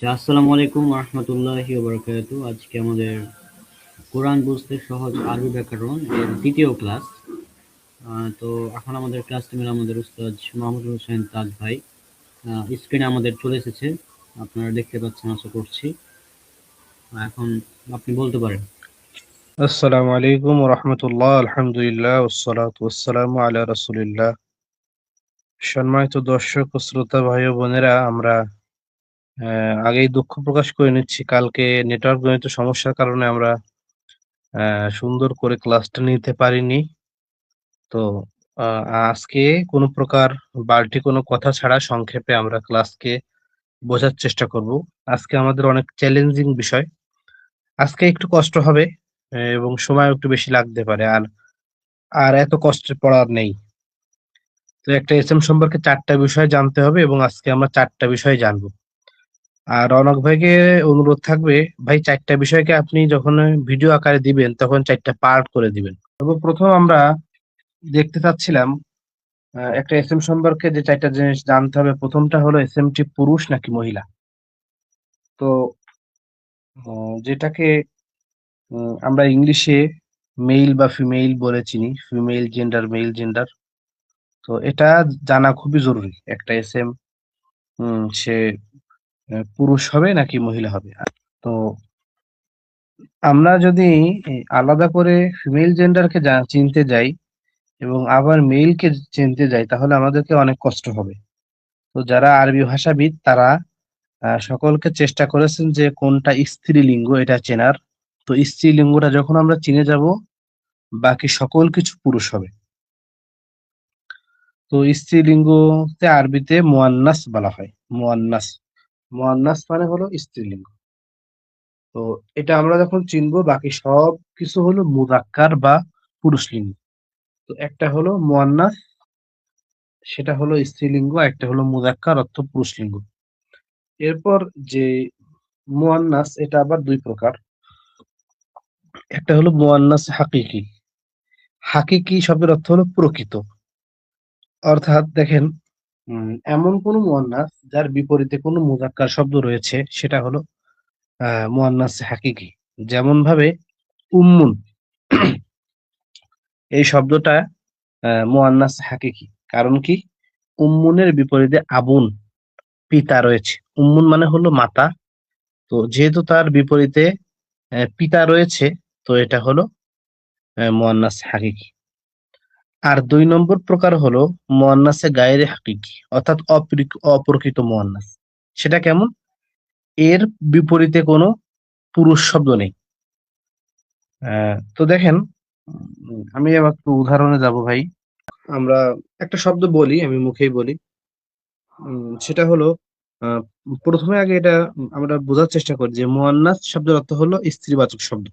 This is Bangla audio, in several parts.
আসসালামু আলাইকুম রহমতুল্লাহি ওয়া আজকে আমাদের কোরআন বুঝতে সহজ আরবি ব্যাকরণ এর দ্বিতীয় ক্লাস। তো এখন আমাদের ক্লাস টিমের আমাদের উস্তাদ মাহমুদ হোসেন তাজ ভাই স্ক্রিনে আমাদের চলে এসেছে, আপনারা দেখতে পাচ্ছেন আশা করছি। এখন আপনি বলতে পারেন। আসসালামু আলাইকুম রহমতুল্লাহ, আলহামদুলিল্লাহ, ওয়াসসালাতু ওয়াসসালামু আলা রাসূলিল্লাহ। সম্মানিত দর্শক ও শ্রোতা ভাই ও বোনেরা, আমরা আগেই দুঃখ প্রকাশ করে নিচ্ছি, কালকে নেটওয়ার্ক জনিত সমস্যার কারণে আমরা সুন্দর করে ক্লাসটা নিতে পারিনি। তো আজকে কোনো প্রকার বাড়তি কোনো কথা ছাড়া সংক্ষেপে আমরা ক্লাসকে বোঝার চেষ্টা করব। আজকে আমাদের অনেক চ্যালেঞ্জিং বিষয়, আজকে একটু কষ্ট হবে এবং সময় একটু বেশি লাগতে পারে। আর আর এত কষ্টের পড়ার নেই। তো একটা এসএম সম্পর্কে 4টা বিষয় জানতে হবে এবং আজকে আমরা 4টা বিষয় জানবো। আর রওনক ভাইকে অনুরোধ থাকবে, ভাই 4টা বিষয়কে আপনি যখন ভিডিও আকারে দিবেন তখন 4টা পার্ট করে দিবেন। সর্বপ্রথম আমরা দেখতে চাচ্ছিলাম একটা এসএম সম্পর্কে যে 4টা জিনিস জানতে হবে। প্রথমটা হলো এসএমটি পুরুষ নাকি মহিলা। তো যেটাকে আমরা ইংলিশে মেল বা ফিমেল বলে চিনি, ফিমেল জেন্ডার, মেল জেন্ডার। তো এটা জানা খুবই জরুরি, একটা এসএম সে পুরুষ হবে নাকি মহিলা হবে। তো আমরা যদি আলাদা করে ফিমেল জেন্ডারকে চিনতে যাই এবং আবার মেলকে চিনতে যাই তাহলে আমাদেরকে অনেক কষ্ট হবে। তো যারা আরবি ভাষাবিদ তারা সকলকে চেষ্টা করেছেন যে কোনটা স্ত্রীলিঙ্গ এটা চেনার। তো স্ত্রীলিঙ্গটা যখন আমরা চিনে যাব বাকি সকল কিছু পুরুষ হবে। তো স্ত্রীলিঙ্গতে আরবিতে মুয়ান্নাস বলা হয়। মুয়ান্নাস, মুয়ান্নাস মানে হলো স্ত্রীলিঙ্গ। তো এটা আমরা যখন চিনবো বাকি সব কিছু হলো মুযাক্কার বা পুরুষলিঙ্গ। তো একটা হলো মুয়ান্নাস, সেটা হলো স্ত্রীলিঙ্গ, একটা হলো মুযাক্কার অর্থ পুরুষলিঙ্গ। এরপর যে মুয়ান্নাস এটা আবার দুই প্রকার। একটা হলো মুয়ান্নাস হাকিকি। হাকিকি শব্দের অর্থ হলো প্রকৃত। অর্থাৎ দেখেন, এমন কোন মুয়ান্নাস যার বিপরীতে কোনো মুযাক্কার শব্দ রয়েছে সেটা হলো মুয়ান্নাস হাকিকি। যেমন ভাবে উম্মুন এই শব্দটা মুয়ান্নাস হাকিকি। কারণ কি? উম্মুনের বিপরীতে আবুন পিতা রয়েছে। উম্মুন মানে হলো মাতা। তো যেহেতু তার বিপরীতে পিতা রয়েছে, তো এটা হলো মুয়ান্নাস হাকিকি। আর 2 নম্বর প্রকার হলো মুয়ান্নাসে গায়রে হাকিকি, অর্থাৎ অপ্রকৃত মুয়ান্নাস। সেটা কেমন? এর বিপরীতে কোনো পুরুষ শব্দ নেই। তো দেখেন, আমি এবার একটু উদাহরণে যাব ভাই। আমরা একটা শব্দ বলি, আমি মুখেই বলি। সেটা হলো আহ, প্রথমে আগে এটা আমরা বোঝার চেষ্টা করি যে মুয়ান্নাস শব্দের অর্থ হলো স্ত্রীবাচক শব্দ।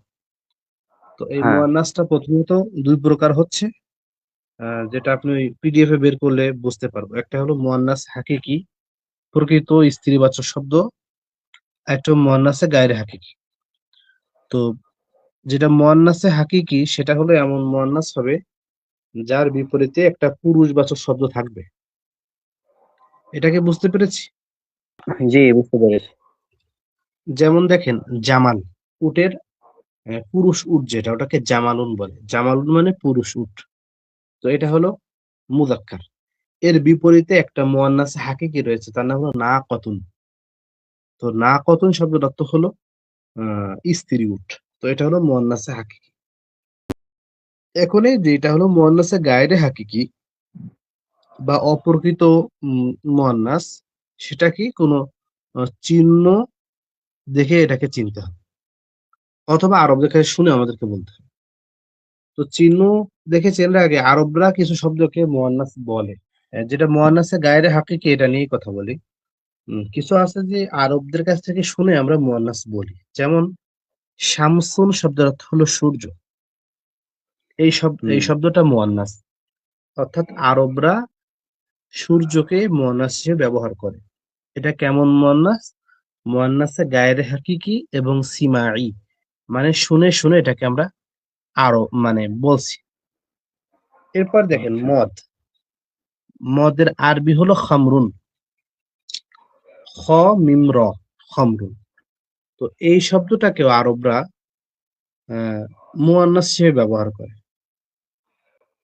তো এই হ্যাঁ। মুয়ান্নাসটা প্রথমত দুই প্রকার হচ্ছে, যেটা আপনি পিডিএফ এ বের করলে বুঝতে পারবো। একটা হলো মুয়ান্নাস হাকিকি, প্রকৃত স্ত্রীবাচক শব্দ। একটা মুয়ান্নাসে গায়রে হাকিকি। তো যেটা মুয়ান্নাসে হাকিকি সেটা হলো এমন মুয়ান্নাস হবে যার বিপরীতে একটা পুরুষবাচক শব্দ থাকবে। এটাকে বুঝতে পেরেছি? জি, বুঝতে পেরেছি। যেমন দেখেন, জামাল, উটের পুরুষ উট যেটা, ওটাকে জামালুন বলে। জামালুন মানে পুরুষ উট। তো এটা হলো মুযাক্কার। এর বিপরীতে একটা মুয়ান্নাস হাকিকি রয়েছে, তার নাম হলো না কতুন। তো না কতুন শব্দের অর্থ হলো স্ত্রী উট। তো এটা হলো মুয়ান্নাসে হাকিকি। এখন এই যে এটা হলো মুয়ান্নাসে গায়রে হাকিকি বা অপ্রকৃত মুয়ান্নাস, সেটা কি কোনো চিহ্ন দেখে এটাকে চিনতে হবে, অথবা আরবদের কাছে শুনে আমাদেরকে বলতে হবে। তো চিহ্ন দেখে চেনার আগে আরবরা কিছু শব্দকে মুয়ান্নাস বলে। যেটা মুয়ান্নাসে গায়রে হাকিকি এটা নিয়ে কথা বলি। কিছু আছে যে আরবদের কাছ থেকে শুনে আমরা মুয়ান্নাস বলি। যেমন শামসুন শব্দের অর্থ হলো সূর্য। এই হুম। শব্দটা মুয়ান্নাস, অর্থাৎ আরবরা সূর্যকে মুয়ান্নাস হিসেবে ব্যবহার করে। এটা কেমন মুয়ান্নাস? মুয়ান্নাসে গায়রে হাকিকি এবং সিমাই, মানে শুনে শুনে এটাকে আমরা আরো মানে বলছি। এরপর দেখেন আচ্ছা। মদ। মদের আরবি হলো খামরুন। খ মিম র। খমরুন। তো এই শব্দটাকেও আরবরা মুয়ান্নাস হিসেবে ব্যবহার করে।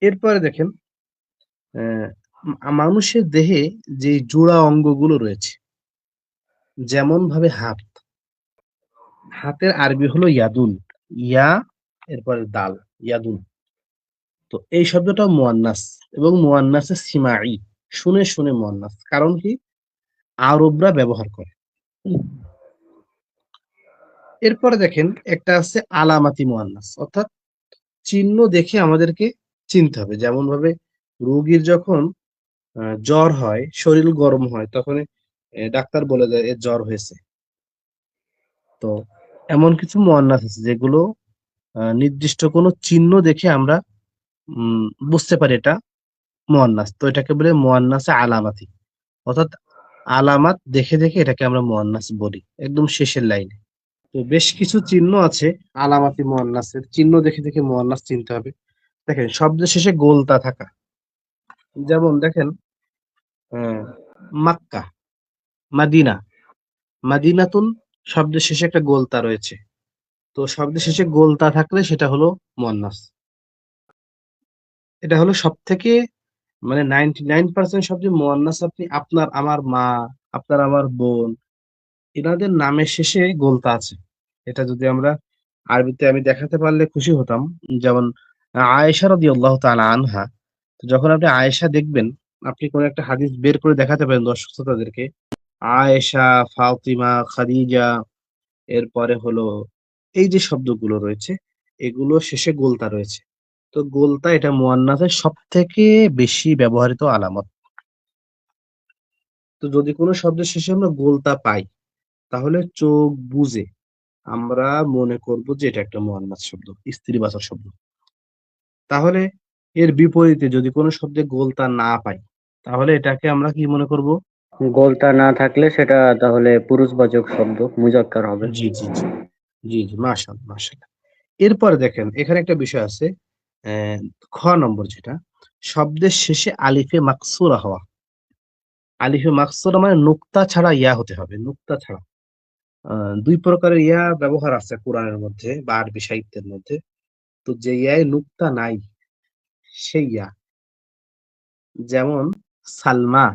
এরপরে দেখেন মানুষের দেহে যে জোড়া অঙ্গগুলো রয়েছে, যেমন ভাবে হাতের আরবি হলো ইয়াদুন, ইয়া এরপরে দাল, ইয়াদুন। তো এই শব্দটা মুয়ান্নাস এবং মুয়ান্নাসের সিমাই, শুনে শুনে মুয়ান্নাস, কারণ কি আরবরা ব্যবহার করে। এরপরে দেখেন একটা আছে আলামাতি মুয়ান্নাস, অর্থাৎ চিহ্ন দেখে আমাদেরকে চিনতে হবে। যেমন ভাবে রোগীর যখন জ্বর হয়, শরীর গরম হয়, তখন ডাক্তার বলে দেয় এর জ্বর হয়েছে। তো এমন কিছু মুয়ান্নাস আছে যেগুলো নির্দিষ্ট কোনো চিহ্ন দেখে আমরা উম বুঝতে পারি এটা মুয়ান্নাস। তো এটাকে বলে মুয়ান্নাসে আলামাতি, অর্থাৎ আলামাত দেখে দেখে এটাকে আমরা মুয়ান্নাস বলি, একদম শেষের লাইনে। তো বেশ কিছু চিহ্ন আছে আলামাতি মুয়ান্নাসের, চিহ্ন দেখে দেখে মুয়ান্নাস চিনতে হবে। দেখেন শব্দের শেষে গোলতা থাকা, যেমন দেখেন আহ, মাক্কা, মাদিনা, মাদিনাতুন শব্দের শেষে একটা গোলতা রয়েছে। তো শব্দের শেষে গোলতা থাকলে সেটা হলো মুয়ান্নাস। এটা হলো সব থেকে, মানে 99% সবচেয়ে মুয়ান্নাস আপনি আপনার আমার মা, আপনার আমার বোন, এনাদের নামের শেষে গোলতা আছে। এটা যদি আমরা আরবিতে আমি দেখাতে পারলে খুশি হতাম। যেমন আয়েশা রাদিয়াল্লাহু তাআলা আনহা, তো যখন আপনি আয়েশা দেখবেন, আপনি কোন একটা হাদিস বের করে দেখাতে পারেন দর্শক শ্রোতাদেরকে, আয়েশা, ফাতিমা, খাদিজা, এরপরে হলো এই যে শব্দগুলো রয়েছে, এগুলো শেষে গোলতা রয়েছে। তো গোলতা এটা মুয়ান্নাসের সব থেকে বেশি ব্যবহৃত আলামত। তো যদি কোনো শব্দের শেষে আমরা গোলতা পাই, তাহলে চোখ বুজে আমরা মনে করব যে এটা একটা মুয়ান্নাস শব্দ, স্ত্রীবাচক শব্দ। তাহলে এর বিপরীতে যদি কোনো শব্দে গোলতা না পাই, তাহলে এটাকে আমরা কি মনে করব? গোলতা না থাকলে সেটা তাহলে পুরুষবাচক শব্দ, মুজাক্কার হবে। জি জি জি, জি জি, মাশাআল্লাহ মাশাআল্লাহ। এরপরে দেখেন এখানে একটা বিষয় আছে, আহ, খ নম্বর যেটা, শব্দের শেষে আলিফে মাকসুরা হওয়া। আলিফে মাকসুরা মানে নুক্তা ছাড়া ইয়া হতে হবে, নুক্তা ছাড়া। দুই প্রকারের ইয়া ব্যবহার আছে কোরআনের মধ্যে বা আরবি সাহিত্যের মধ্যে। তো যে ইয়ায় নুক্তা নাই সেই ইয়া, যেমন সালমা,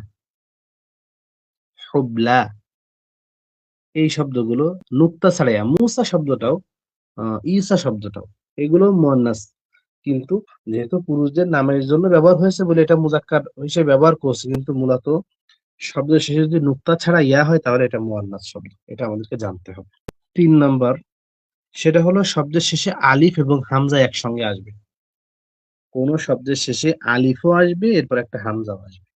হুবলা, এই শব্দগুলো নুক্তা ছাড়া ইয়া। মুসা শব্দটাও, ঈসা শব্দটাও, এগুলো মুয়ান্নাস, কিন্তু যেহেতু পুরুষদের নামের জন্য ব্যবহার হয়েছে বলে এটা মুজাক্কার হিসেবে ব্যবহার করছে, কিন্তু মূলত শব্দের শেষে যদি নুক্তা ছাড়া ইয়া হয় তাহলে এটা মুয়ান্নাস শব্দ। এটা আমাদেরকে জানতে হবে। 3 নম্বর, সেটা হলো শব্দের শেষে আলিফ এবং হামজা একসঙ্গে আসবে। কোন শব্দের শেষে আলিফও আসবে, এরপর একটা হামজাও আসবে,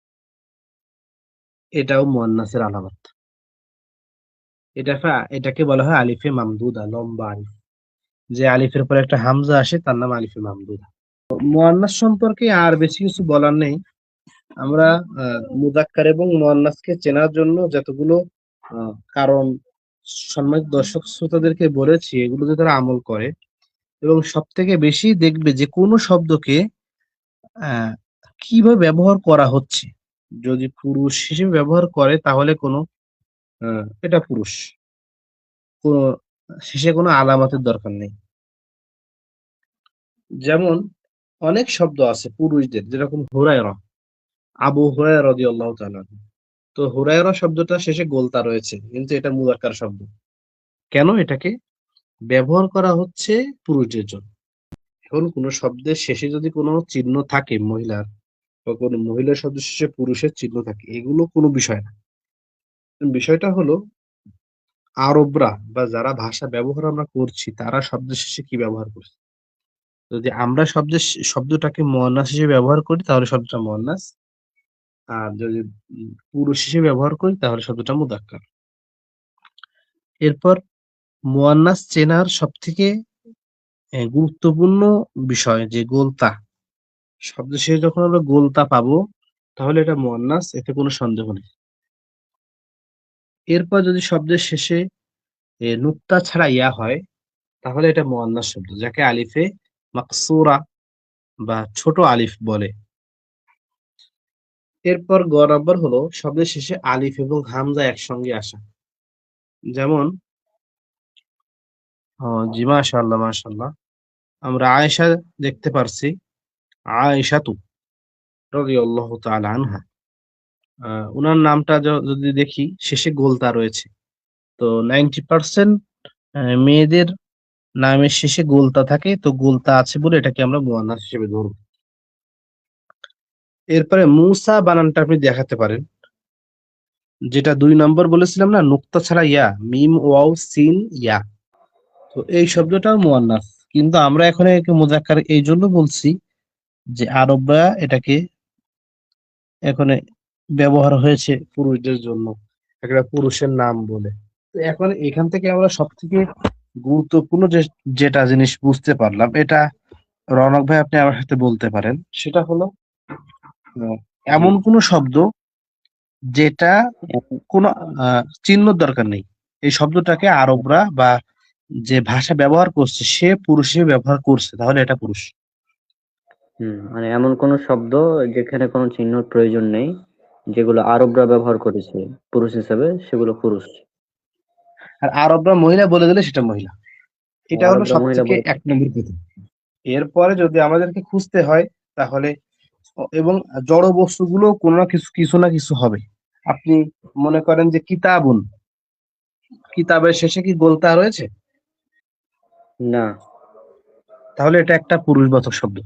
এটাও মুয়ান্নাসের আলামত। এটাকে বলা হয় আলিফে মামদুদা, লম্বা আলিফ। যে আলিফের পর একটা হামজা আসে তার নাম আলিফে মামদুদা। মুয়ান্নাস সম্পর্কে আর বেশি কিছু বলার নেই। আমরা মুযাক্কার এবং মুয়ান্নাসকে চেনার জন্য যতগুলো কারণ সম্মানিত দর্শক শ্রোতাদেরকে বলেছি, এগুলো যদি তারা আমল করে, এবং সব থেকে বেশি দেখবে যে কোনো শব্দকে আহ, কিভাবে ব্যবহার করা হচ্ছে। যদি পুরুষ হিসেবে ব্যবহার করে তাহলে কোনো এটা পুরুষ, কোনো শেষে কোনো আলামতের দরকার নেই। যেমন অনেক শব্দ আছে পুরুষদের, যেরকম হুরায়রা, আবু হুরায়রা রাদিয়াল্লাহু তাআলা আনহু। তো হুরায়রা শব্দটা শেষে গোলতা রয়েছে, কিন্তু এটা মুযাক্কার শব্দ। কেন? এটাকে ব্যবহার করা হচ্ছে পুরুষদের জন্য। এখন কোনো শব্দের শেষে যদি কোনো চিহ্ন থাকে মহিলার, বা কোনো মহিলা শব্দের শেষে পুরুষের চিহ্ন থাকে, এগুলো কোনো বিষয় না। বিষয়টা হলো আরবরা বা যারা ভাষা ব্যবহার আমরা করছি, তারা শব্দের শেষে কি ব্যবহার করছে। যদি আমরা শব্দটাকে মুয়ান্নাস হিসেবে ব্যবহার করি তাহলে শব্দটা মুয়ান্নাস, আর যদি পুরুষ হিসেবে ব্যবহার করি তাহলে শব্দটা মুযাক্কার। এরপর মুয়ান্নাস চেনার সবথেকে গুরুত্বপূর্ণ বিষয় যে গোলতা, শব্দ শেষে যখন আমরা গোলতা পাবো তাহলে এটা মুয়ান্নাস, এতে কোনো সন্দেহ নেই। এরপর যদি শব্দের শেষে নুক্তা ছাড়া ইয়া হয়, তাহলে এটা মুয়ান্নাস শব্দ, যাকে আলিফে মাকসুরা বা ছোট আলিফ বলে। এরপর গ নম্বর হলো শব্দের শেষে আলিফ এবং হামজা একসঙ্গে আসা। যেমন জি মাশাআল্লাহ মাশাআল্লাহ, আমরা আয়েশা দেখতে পারছি, আয়েশাতু রাদিয়াল্লাহু তাআলা আনহা। উনার নামটা যদি দেখি শেষে গোলতা রয়েছে। তো 90% মেয়েদের নামের শেষে গোলতা থাকে, তো গোলতা আছে বলে এটাকে আমরা মুয়ান্নাস হিসেবে ধরব। এরপরে মুসা বানানটা আপনি দেখাতে পারেন, যেটা 2 নম্বর বলেছিলাম না, নুক্তা ছাড়া ইয়া, মিম ওয়াও সিন ইয়া। তো এই শব্দটাও মুয়ান্নাস, কিন্তু আমরা এখন একে মুজাক্কার এই জন্য বলছি যে আরবরা এটাকে এখন ব্যবহার হয়েছে পুরুষদের জন্য, একটা পুরুষের নাম বলে। তো এখন এখান থেকে আমরা সব থেকে গুরুত্বপূর্ণ যেটা জিনিস বুঝতে পারলাম, এটা রওনক ভাই আপনি আমার সাথে বলতে পারেন, সেটা হলো আহ, জি। এমন কোন শব্দ যেটা কোনো চিহ্নর দরকার নেই। এই শব্দটাকে আরবরা বা যে ভাষা ব্যবহার করছে সে পুরুষ হিসেবে ব্যবহার করছে, তাহলে এটা পুরুষ। মানে এমন কোন শব্দ যেখানে কোনো চিহ্নর প্রয়োজন নেই, যেগুলো আরবরা ব্যবহার করেছে পুরুষ হিসেবে, সেগুলো পুরুষ। আর আরবরা মহিলা বলে দিলে সেটা মহিলা। ও, এটা হলো আরবরা সব মহিলা থেকে বলে। 1 নম্বর কথা। এরপরে যদি আমাদেরকে খুঁজতে হয় তাহলে এবং জড় বস্তুগুলো কোনো না কিছু কিছু না কিছু হবে। আপনি মনে করেন যে কিতাবুন, কিতাবের শেষে কি গোলতা রয়েছে? না। তাহলে এটা একটা পুরুষবাচক শব্দ।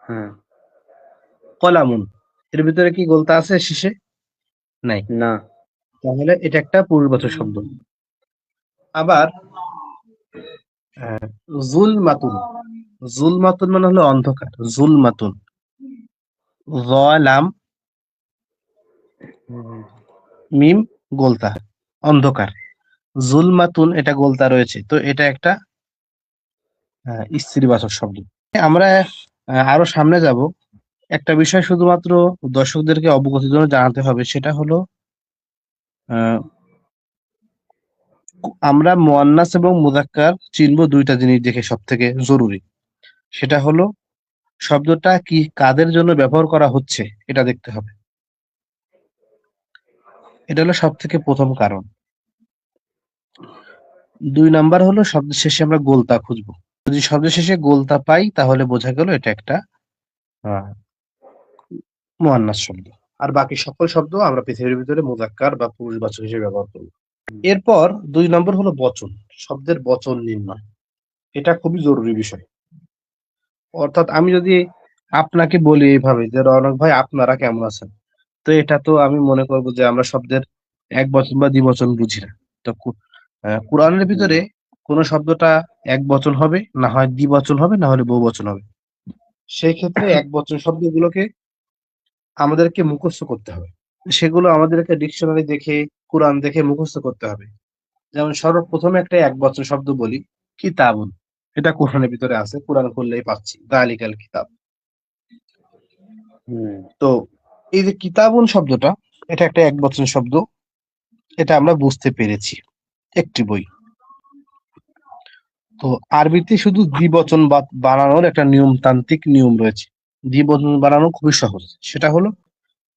হ্যাঁ। কলামুন, এর ভিতরে কি গোলতা আছে শেষে? নাই। না। তাহলে এটা একটা পুরুষবাচক শব্দ। আবার জুলমাতুন, জুলমাতুন মানে হলো অন্ধকার, জুলমাতুন, লাম হুম। মিম গোলতা, অন্ধকার। জুলমাতুন এটা গোলতা রয়েছে, তো এটা একটা স্ত্রীবাচক শব্দ। আমরা আরো সামনে যাব, একটা বিষয় শুধুমাত্র দর্শকদেরকে অবগতির জন্য জানাতে হবে, সেটা হলো আহ, আমরা মুয়ান্নাস এবং মুযাক্কার চিনবো 2টা জিনিস দেখে সব থেকে জরুরি। সেটা হলো শব্দটা কি কাদের জন্য ব্যবহার করা হচ্ছে এটা দেখতে হবে। এটা হলো সব থেকে প্রথম কারণ। 2 নাম্বার হলো শব্দ শেষে আমরা গোলতা খুঁজবো। যদি শব্দ শেষে গোলতা পাই তাহলে বোঝা গেল এটা একটা আহ, মুয়ান্নাস শব্দ। আর বাকি সকল শব্দ আমরা পৃথিবীর ভিতরে মুযাক্কার বা পুরুষবাচক হিসেবে ব্যবহার করব। এরপর 2 নম্বর হলো বচন, শব্দের বচন নির্ণয়। এটা খুবই জরুরি বিষয়। অর্থাৎ আমি যদি আপনাকে বলি এইভাবে যে রওনক ভাই আপনারা কেমন আছেন, তো এটা তো আমি মনে করবো যে আমরা শব্দের এক বচন বা দ্বিবচন বুঝি না। তো কোরআনের হুম। ভিতরে কোন শব্দটা এক বচন হবে, না হয় দ্বিবচন হবে, না হলে বহুবচন হবে। সেই ক্ষেত্রে এক বচন শব্দগুলোকে আমাদেরকে মুখস্থ করতে হবে। সেগুলো আমাদেরকে ডিকশনারি দেখে, কোরআন দেখে মুখস্থ করতে হবে। যেমন সর্বপ্রথমে একটা এক বচন শব্দ বলি, কিতাবুন। এটা কোরআনের ভিতরে আছে, কোরআন খুললেই পাচ্ছি, দালিকাল কিতাব। হুম। তো এই যে কিতাবুন শব্দটা, এটা একটা এক বচন শব্দ, এটা আমরা বুঝতে পেরেছি, একটি বই। তো আরবিতে শুধু দ্বিবচন বানানোর একটা নিয়মতান্ত্রিক নিয়ম রয়েছে। দ্বিবচন বানানো খুবই সহজ, সেটা হলো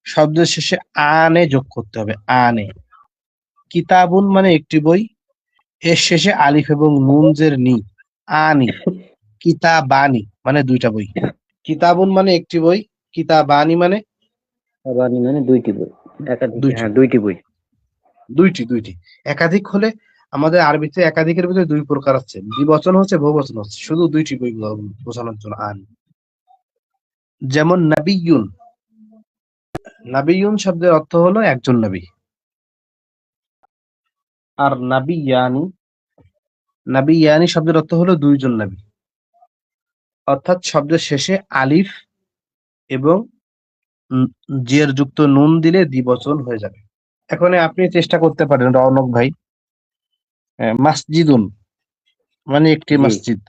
শব্দের শেষে আনে যোগ করতে হবে, আনে। কিতাবুন মানে একটি বই, এর শেষে আলিফ এবং নুন জের নি, আনি। কিতাবানি মানে 2টা বই। কিতাবুন মানে একটি বই, কিতাবানি মানে আবানি মানে দুইটি বই। একাধিক, 2টি, হ্যাঁ, দুইটি বই। 2টি। একাধিক হলে আমাদের আরবিতে একাধিকের ভিতরে 2 প্রকার আছে, দ্বিবচন হচ্ছে, বহুবচন হচ্ছে। শুধু 2টি বই বোঝানোর জন্য আনি। যেমন নাবিয়ুন, নাবিয়ুন শব্দের অর্থ হলো একজন নবী। আর নাবিয়ানি, নাবিয়ানি শব্দের অর্থ হলো 2জন নবী। অর্থাৎ শব্দের শেষে আলিফ এবং উম, জের যুক্ত নুন দিলে দ্বিবচন হয়ে যাবে। এখন আপনি চেষ্টা করতে পারেন রওনক ভাই, মাসজিদুন মানে একটি জি। মসজিদ,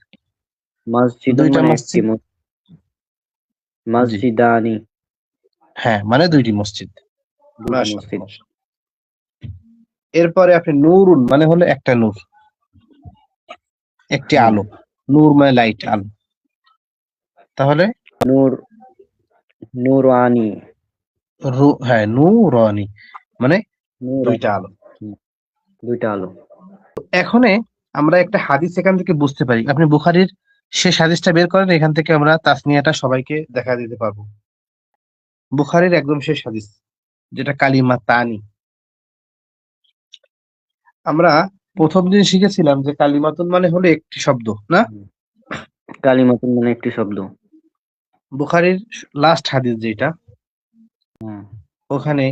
মসজিদুন 2টা মানে একটি মসজিদ। জি, মসজিদানি হ্যাঁ মানে 2টি মসজিদ। দুইটা মাশাআল্লাহ মসজিদ। মাশাআল্লাহ। এরপরে আপনি নুরুন মানে হলো একটা নূর, একটি হুম। আলো। নূর মানে লাইট, আলো। তাহলে নূর, নূরানি। হ্যাঁ নুরানি মানে নূরানি। 2টা আলো। হুম। দুইটা আলো। এখানে আমরা একটা হাদিস এখান থেকে বুঝতে পারি। আপনি বুখারীর শেষ হাদিসটা বের করেন, এখান থেকে আমরা তাসনিয়াটা সবাইকে দেখা দিতে পারবো। বুখারীর একদম শেষ হাদিস, যেটা কালিমা তানি। আমরা প্রথম দিন শিখেছিলাম যে কালিমাতুন মানে হলো একটি শব্দ, না? কালিমাতুন মানে একটি শব্দ। বুখারীর লাস্ট হাদিস যেটা, হ্যাঁ। ওখানে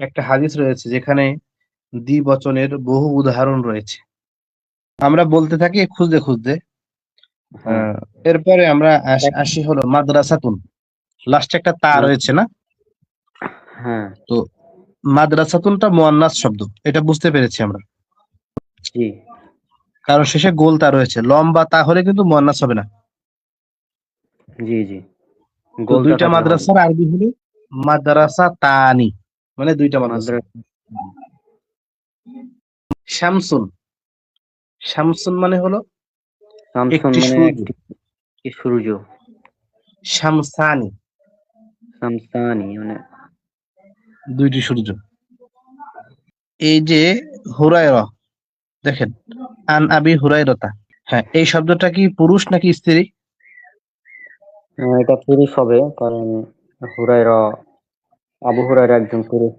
একটা হাদিস রয়েছে যেখানে দ্বিবচনের বহু উদাহরণ রয়েছে। আমরা বলতে থাকি খুঁজতে খুঁজতে। হ্যাঁ। এরপরে আমরা আসি হলো মাদ্রাসাতুন। লাস্টে একটা তা রয়েছে না? হ্যাঁ। তো মাদ্রাসাতুনটা মুয়ান্নাস শব্দ, এটা বুঝতে পেরেছি আমরা। জি। কারণ শেষে গোল তা রয়েছে, লম্বা তা হলে কিন্তু মুয়ান্নাস হবে না। জি জি। তো গোলতা দুইটা থাকলে হবে। মাদ্রাসার আরবি হলো মাদ্রাসা তানি, মানে দুইটা মাদ্রাসা। মাদ্রাসা। শামসুন, শামসুন মানে হলো শামসুন একটি মানে সূর্য। একটি সূর্য। শামসানি, শামসানি মানে দুইটি সূর্য। এই যে হুরায়রা, দেখেন, আন আবি হুরায়রাতা, হ্যাঁ, এই শব্দটা কি পুরুষ নাকি স্ত্রী? এটা পুরুষ হবে, কারণ হুরায়রা, আবু হুরায়রা একজন পুরুষ।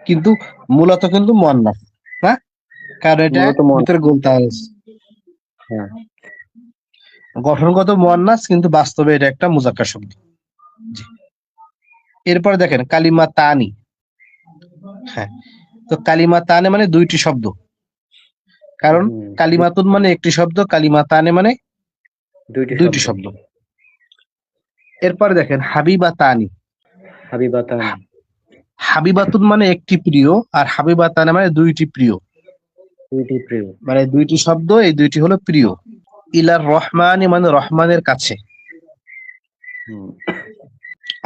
কিন্তু মূলত কিন্তু মুয়ান্নাস, না? কারণ এটা মূলত মন। ভিতরে গোলতা আছে। হ্যাঁ। গঠনগত মুয়ান্নাস, কিন্তু বাস্তবে এটা একটা মুজাক্কার শব্দ। জি। এরপরে দেখেন কালিমা তানি, হ্যাঁ, তো কালিমা তানে মানে দুইটি শব্দ। কারণ হুম। কালিমাতুন মানে একটি শব্দ, কালিমা তানে মানে দুইটি দুইটি শব্দ। শব্দ। এরপরে দেখেন হাবিবা তানি। হাবিবাতানি। হাবিবাতুন মানে একটি প্রিয়, আর হাবিবা তানে মানে দুইটি প্রিয়, দুইটি প্রিয়। মানে দুইটি শব্দ, এই দুইটি হলো প্রিয়। ইলার রহমানি মানে রহমানের কাছে, হুম।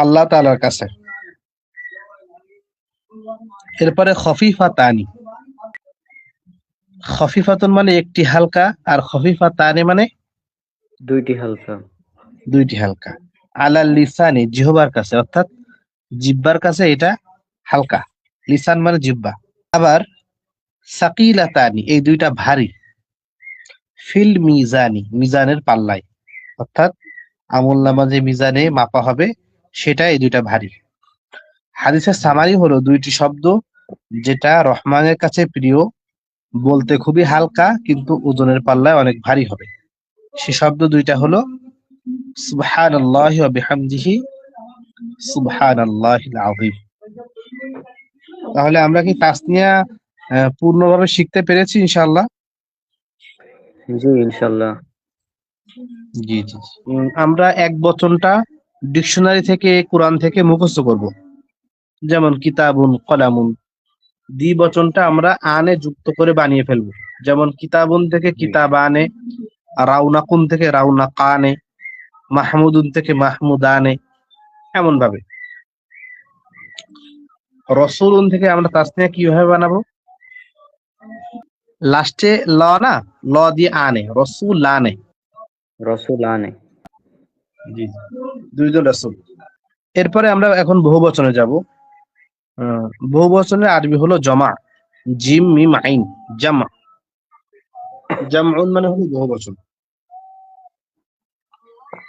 আল্লাহ তাআলার কাছে। এরপরে খফিফা তানি, খফিফাতুন মানে একটি হালকা, আর খফিফা তানি মানে দুইটি হালকা। দুইটি হালকা। আলাল লিসানি, জিহ্বার কাছে, অর্থাৎ জিহ্বার কাছে এটা হালকা। লিসান মানে জিহ্বা। আবার সাকিলাতানি, এই দুইটা ভারী। ফিল মিজানি, মিজানের পাল্লায়, অর্থাৎ আমলনামা যে মিজানে মাপা হবে সেটা এই দুইটা ভারী। হাদিসের সামারি হলো দুইটি শব্দ যেটা রহমানের কাছে প্রিয়, বলতে খুবই হালকা কিন্তু ওজনের পাল্লায় অনেক ভারী হবে। সে শব্দ দুইটা হলো সুবহানাল্লাহি ওয়া বিহামদিহি, সুবহানাল্লাহিল আযীম। তাহলে আমরা কি তাসনিয়া পূর্ণভাবে শিখতে পেরেছি ইনশাআল্লাহ? জি ইনশাল্লাহ। জি জি জি। আমরা এক বচনটা ডিকশনারি থেকে, কোরআন থেকে মুখস্থ করব। যেমন কিতাবুন, কলামুন। দ্বিবচনটা আমরা আনে যুক্ত করে বানিয়ে ফেলবো। যেমন কিতাবুন থেকে জি। কিতাবানে, রাউনাকুন থেকে রাউনাকানে, মাহমুদুন থেকে মাহমুদানে, এমন ভাবে। রসুলুন থেকে আমরা তাসনিয়া কিভাবে বানাবো? লাস্টে ল, না, ল দিয়ে আনে, রসুল আনে। রসুলানে। জি, দুইজন রসুল। এরপরে আমরা এখন বহু বচনে যাব। বহু বচনের আরবি হলো জমা, জিম মিম আইন, জামা। জামউন মানে হলো বহু বচন।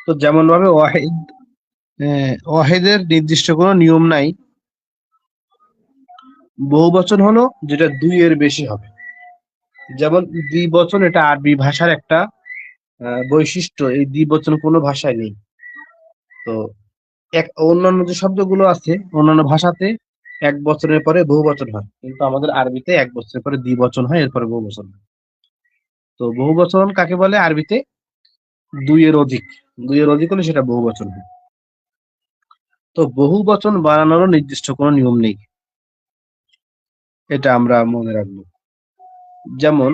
তো যেমন ভাবে ওয়াহিদ, ওয়াহিদের নির্দিষ্ট কোনো নিয়ম নাই। বহু বচন হলো যেটা দুই এর বেশি হবে। যেমন দ্বিবচন, এটা আরবি ভাষার একটা বৈশিষ্ট্য। এই দ্বিবচন কোনো ভাষায় নেই। তো অন্যান্য যে শব্দগুলো আছে অন্যান্য ভাষাতে এক বচনের পরে বহু বচন হয়, কিন্তু আমাদের আরবিতে এক বচনের পরে দ্বিবচন হয়, এরপরে বহু বচন হয়। তো বহু বচন কাকে বলে আরবিতে? দুইয়ের অধিক, দুইয়ের অধিক হলে সেটা বহু বচন হয়। তো বহু বচন বানানোরও নির্দিষ্ট কোনো নিয়ম নেই, এটা আমরা মনে রাখবো। যেমন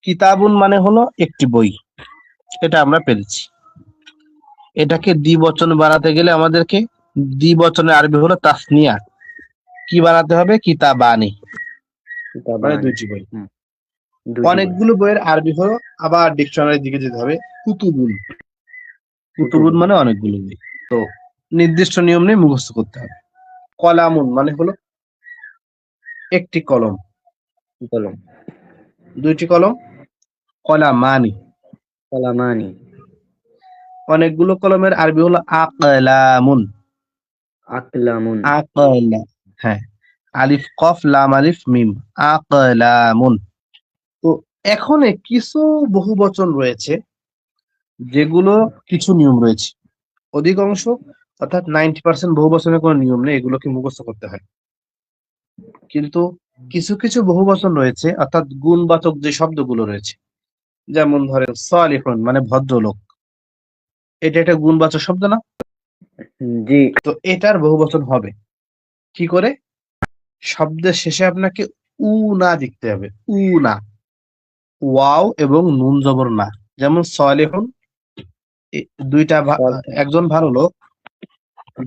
কিতাবুন মানে হলো একটি বই, এটা আমরা পেরেছি। এটাকে দ্বিবচন বানাতে গেলে আমাদেরকে, দ্বিবচনের আরবি হলো তাসনিয়া, কি বানাতে হবে? কিতাবানি, মানে কিতাবানি। দুইটি বই। হুম। দুইটি বই। অনেকগুলো বইয়ের আরবি হলো, আবার ডিকশনারির দিকে যেতে হবে, কুতুবুন। কুতুবুন কুতুবুন। মানে অনেকগুলো বই। তো নির্দিষ্ট নিয়ম নেই, মুখস্থ করতে হবে। কলামুন মানে হলো একটি কলম, কলম। দুইটি কলম, কলামানি। কলামানি। অনেকগুলো কলমের আরবি হলো আকলামুন। আকলামুন। আকলা, হ্যাঁ, আলিফ কফ লাম আলিফ মিম, আকলামুন। তো এখানে কিছু বহুবচন রয়েছে যেগুলো কিছু নিয়ম রয়েছে। অধিকাংশ অর্থাৎ 90% বহুবচনের কোনো নিয়ম নেই, এগুলোকে মুখস্থ করতে হয়। কিন্তু কিছু কিছু বহুবচন রয়েছে, অর্থাৎ গুণবাচক যে শব্দগুলো রয়েছে, যেমন ধরেন সালিহুন মানে ভদ্রলোক, এটা একটা গুণবাচক শব্দ না? জি। তো এটার বহুবচন হবে কি করে? শব্দের শেষে আপনাকে উ না লিখতে হবে, উ না, ওয়াও এবং নুন জবর না। যেমন সালিহুন, দুইটা একজন ভালো লোক,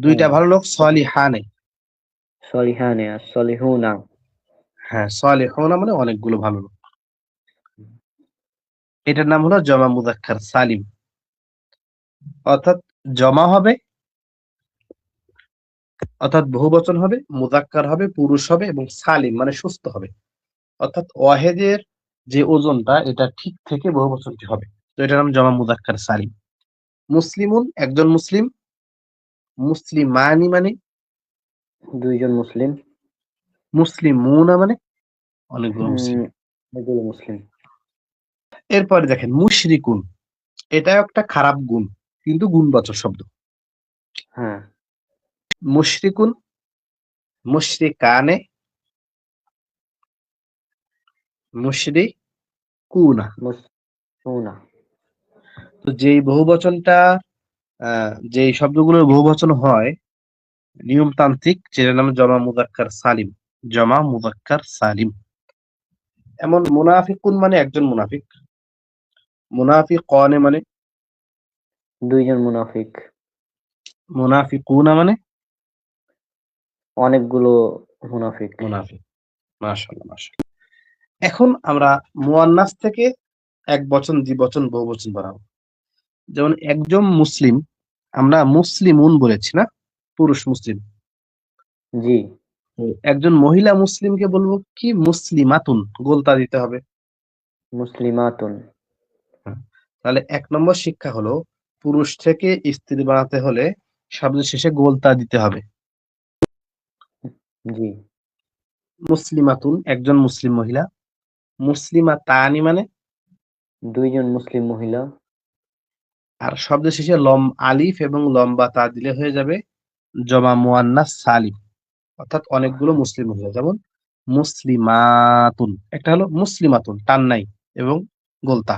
দুইটা ভালো লোক সালিহানে। সলিহানে আর সলিহুনা। হ্যাঁ, সালিহুনা মানে অনেকগুলো ভালো লোক। এটার নাম হলো জমা মুযাক্কার সালিম, অর্থাৎ জমা হবে, অর্থাৎ বহুবচন হবে, মুযাক্কার হবে, পুরুষ হবে এবং সালিম মানে সুস্থ হবে। অর্থাৎ ওয়াহেদের যে ওজনটা এটা ঠিক থেকে বহুবচনটি হবে। তো এটার নাম জমা মুযাক্কার সালিম। মুসলিমুন একজন মুসলিম, মুসলিমানি মানে, দুইজন মুসলিম। মুসলিমুনা মানে অনেকগুলো মুসলিম। এগুলো মুসলিম। এরপরে দেখেন মুশরিকুন, এটা একটা খারাপ গুণ কিন্তু গুণবাচক শব্দ। হ্যাঁ। মুশরিকুন, মুশরিকানে, মুশরিকুনা। মুসলিমুনা। তো যেই বহুবচনটা যেই শব্দগুলোর বহুবচন হয় নিয়মতান্ত্রিক, যেটার নাম জমা মুযাক্কার সালিম, জমা মুযাক্কার সালিম। এমন মুনাফিকুন মানে একজন মুনাফিক, মুনাফিকনে মানে, দুইজন মুনাফিক। মুনাফিকুনা মানে অনেকগুলো মুনাফিক। মুনাফিক। মাশাআল্লাহ, মাশাআল্লাহ। এখন আমরা মুয়ান্নাস থেকে এক বচন, দ্বিবচন, বহুবচন বানাবো। যেমন একজন মুসলিম, আমরা মুসলিমুন বলেছি না, পুরুষ মুসলিম। জি। তো একজন মহিলা মুসলিমকে বলবো কি? মুসলিমাতুন, গোলতা দিতে হবে। মুসলিমাতুন। হ্যাঁ। তাহলে 1 নম্বর শিক্ষা হলো পুরুষ থেকে স্ত্রী বানাতে হলে শব্দের শেষে গোলতা দিতে হবে। জি। মুসলিমাতুন একজন মুসলিম মহিলা, মুসলিমাতানি মানে, দুইজন মুসলিম মহিলা। আর শব্দের শেষে আলিফ এবং লম্বা তা দিলে হয়ে যাবে জমা মুয়ান্নাস সালিম, অর্থাৎ অনেকগুলো মুসলিম মহিলা। যেমন মুসলিমাতুন, একটা হলো মুসলিমাতুন টান নাই এবং গোলতা,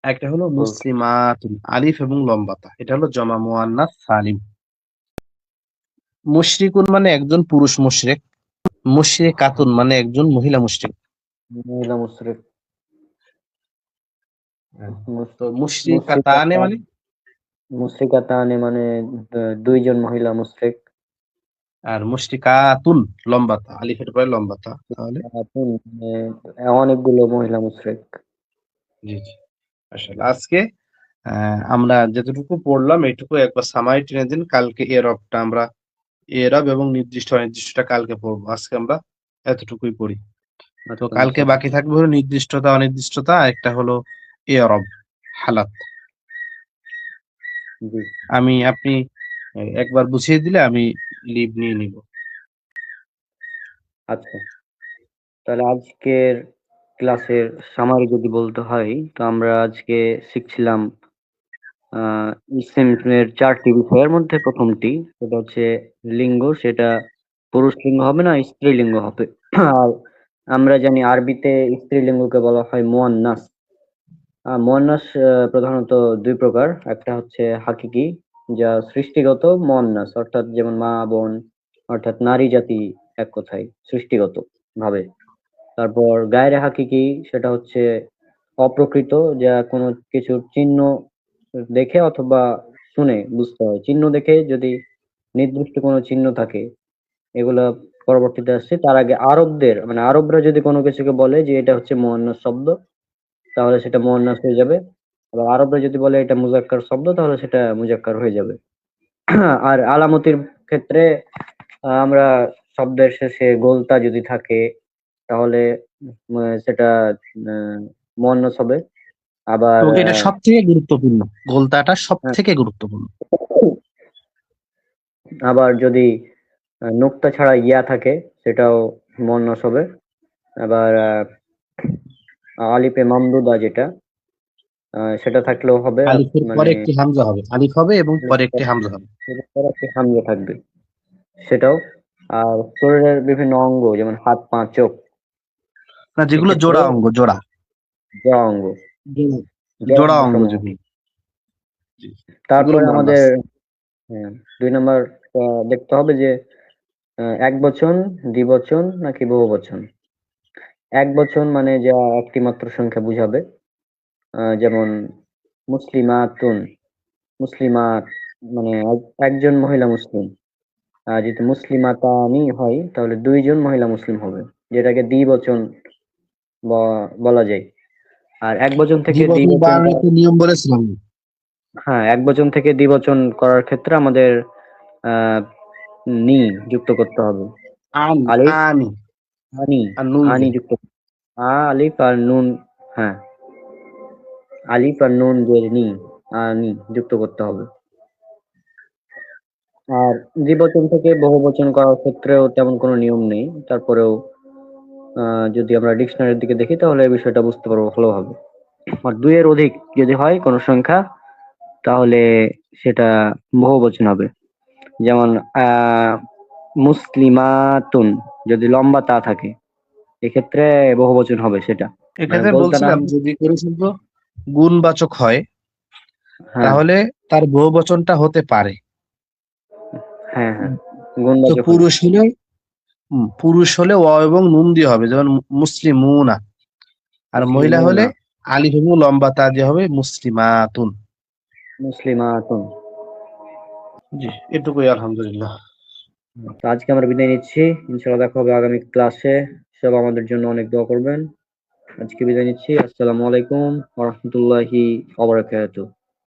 একটা হলো বলতো। মুসলিমাতুন আলিফ এবং লম্বা তা, এটা হলো জমা মুয়ান্নাস সালিম। মুশরিকুন মানে একজন পুরুষ মুশরিক, মুশরিকাতুন মানে একজন মহিলা মুশরিক। মহিলা মুশরিক। তো মুশরিকাতানে মুশরিকাতান। মানে, মুশরিকাতানে মানে দুইজন মহিলা মুশরিক। আর মুশরিকাতুন লম্বা তা, আলিফের পরে লম্বা তা, তাহলে অনেকগুলো মহিলা মুশরিক। জি জি। আসলে আজকে আমরা যতটুকু পড়লাম এইটুকু একবার সামারি টেনে দিন। কালকে এরবটা আমরা, এরব এবং নির্দিষ্ট অনির্দিষ্টটা কালকে পড়বো, আজকে আমরা এতটুকুই পড়ি। তো আচ্ছা, কালকে নিশ্চয়। বাকি থাকবে হলো নির্দিষ্টতা অনির্দিষ্টতা, একটা হলো এরব হালাত। জি। আপনি একবার বুঝিয়ে দিলে আমি লিভ নিয়ে নিব। আচ্ছা, তাহলে আজকের ক্লাসের সামারি যদি বলতে হয়, তো আমরা আজকে শিখছিলাম ইসলামের 4টি বিষয়ের মধ্যে প্রথমটি সেটা হচ্ছে লিঙ্গ, সেটা পুরুষ লিঙ্গ হবে না, স্ত্রীলিঙ্গ হবে। আর আমরা জানি আরবিতে স্ত্রীলিঙ্গকে বলা হয় মুয়ান্নাস। মুয়ান্নাস প্রধানত দুই প্রকার। একটা হচ্ছে হাকিকি, যা সৃষ্টিগত মুয়ান্নাস, অর্থাৎ যেমন মা বোন, অর্থাৎ নারী জাতি, এক কথায় সৃষ্টিগত ভাবে। তারপর গায়রে হাকিকি, সেটা হচ্ছে অপ্রকৃত, যা কোনো কিছুর চিহ্ন দেখে অথবা শুনে বুঝতে হয়। চিহ্ন দেখে, যদি নির্দিষ্ট কোনো চিহ্ন থাকে, এগুলা পরবর্তীতে আসছে। তার আগে আরবদের মানে আরবরা যদি কোনো কিছুকে বলে যে এটা হচ্ছে মুয়ান্নাস শব্দ, তাহলে সেটা মুয়ান্নাস হয়ে যাবে। আবার আরবরা যদি বলে এটা মুজাক্কার শব্দ, তাহলে সেটা মুজাক্কার হয়ে যাবে। আর আলামতির ক্ষেত্রে আমরা শব্দের শেষে গোলতা যদি থাকে তাহলে সেটা মুয়ান্নাস হবে। আবার এবং এটা সব থেকে গুরুত্বপূর্ণ, গোলতাটা সব হ্যাঁ, থেকে গুরুত্বপূর্ণ। আবার যদি নোক্তা ছাড়া ইয়া থাকে সেটাও মুয়ান্নাস হবে। আবার আলিফে মামদুদা যেটা সেটা থাকলেও হবে। আলিফের মানে পরে একটি হামজা হবে, আলিফ হবে এবং পরে একটি হামজা হবে। সেটার পরে একটি হামজা থাকবে, সেটাও। আর শরীরের বিভিন্ন অঙ্গ যেমন হাত পা চোখ, না, যেগুলো এক্ষেত্রে জোড়া অঙ্গ, জোড়া জড় অঙ্গ, জড় জোড়া অঙ্গ অঙ্গ সমূহ। যেগুলো, জি, এগুলো তারপরে আমাদের মুয়ান্নাস। 2 নম্বর দেখতে হবে যে এক বচন, দ্বিবচন নাকি বহু বচন। এক বচন মানে যা একটি মাত্র সংখ্যা বুঝাবে, যেমন মুসলিমাতুন, মুসলিমাত মানে একজন মহিলা মুসলিম। আর যদি মুসলিমাতানি হয় তাহলে 2জন মহিলা মুসলিম হবে, যেটাকে দ্বিবচন বলা যায়। আর এক বচন থেকে দ্বিবচন দ্বিবচন বানানোর একটা নিয়ম বলেছিলাম। হ্যাঁ, এক বচন থেকে দ্বিবচন করার ক্ষেত্রে আমাদের আহ নি যুক্ত করতে হবে। আনি, আলিফ আনি আনি, আর নুন আনি দিয়ে। যুক্ত, আলিফ আর নুন, হ্যাঁ, আলিফ আর নুন দিয়ে নি, আনি যুক্ত করতে হবে। আর দ্বিবচন থেকে বহুবচন করার ক্ষেত্রেও তেমন কোনো নিয়ম নেই, তারপরেও যদি আমরা ডিকশনারির দিকে দেখি তাহলে এই বিষয়টা বুঝতে পারবো ভালোভাবে। আর 2-এর অধিক যদি হয় কোনো সংখ্যা তাহলে সেটা বহুবচন হবে। যেমন মুসলিমাতুন যদি লম্বা তা থাকে, এক্ষেত্রে বহুবচন হবে সেটা। মানে এক্ষেত্রে গোলতা না বলছিলাম হলে, যদি কোনো শব্দ গুণবাচক হয় হ্যাঁ তাহলে তার বহুবচনটা হতে পারে। হ্যাঁ হ্যাঁ, তো গুণবাচক হলে। পুরুষ হলে অ এবং নুন দিয়ে হবে, যেমন মুসলিমুনা। আর মহিলা হলে মুসলিমুনা, আলিফ এবং লম্বা তা দিয়ে হবে মুসলিমাতুন। মুসলিমাতুন। জি, এটুকুই আলহামদুলিল্লাহ। তো আজকে আমরা বিদায় নিচ্ছি, ইনশাআল্লাহ দেখা হবে আগামী ক্লাসে। সব আমাদের জন্য অনেক দোয়া করবেন। আজকে বিদায় নিচ্ছি। আসসালামু আলাইকুম ওয়া রাহমাতুল্লাহি ওয়া বারাকাতুহু।